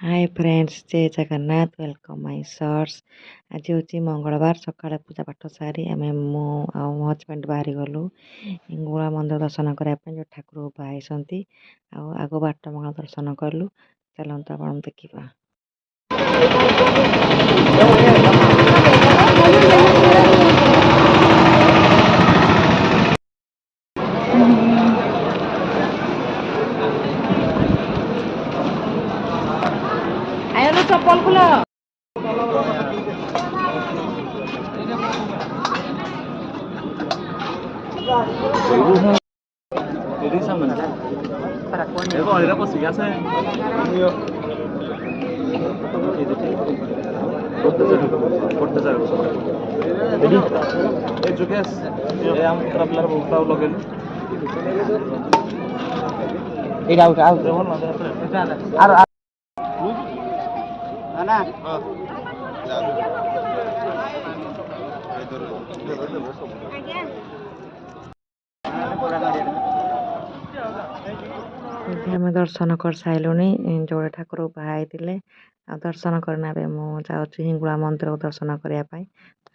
Hi friends जय Jagannath welcome my shorts. आज हूँ मंगलवार सकाଳେ पूजा पाठ सारी आम मो हजबैंड बाहरी गलु हिंगुला मंदिर दर्शन करने जो ठाकुर बाहर आग बाट मंगला दर्शन कलु। चलते आप देखा आयो चप्पल खुल आम दर्शन कर सारूनी जोड़े ठाकुर बाहर आ दर्शन करना मुझे हिंगुला मंदिर को दर्शन करने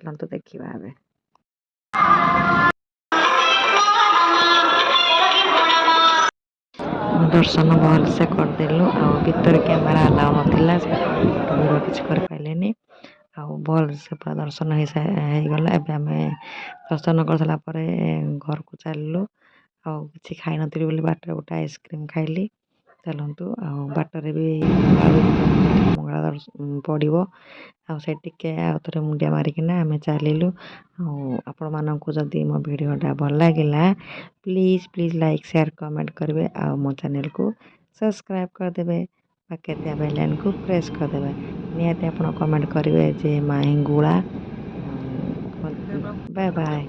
चलते देखा दर्शन भल से करदेलु आर कैमेरा अलाउ नाला भिडियो किसी कर पारे भल से पूरा दर्शन हो गला। आम दर्शन कर सारापर घर को चलू कि खाई नी बाटर गोटे आइसक्रीम खाइली। चलतु बाटर भी मंगला पड़ो से थे मुंडिया मारिकिना आम चलू। आपण मानक जदि मो भिडटा भल लगे please please like share comment करेंगे आ मो चैनल को सब्सक्राइब करदे पाखे बेल को प्रेस करदे निहाती आप कमेंट करेंगे जे माँ हिंगुला। Bye bye.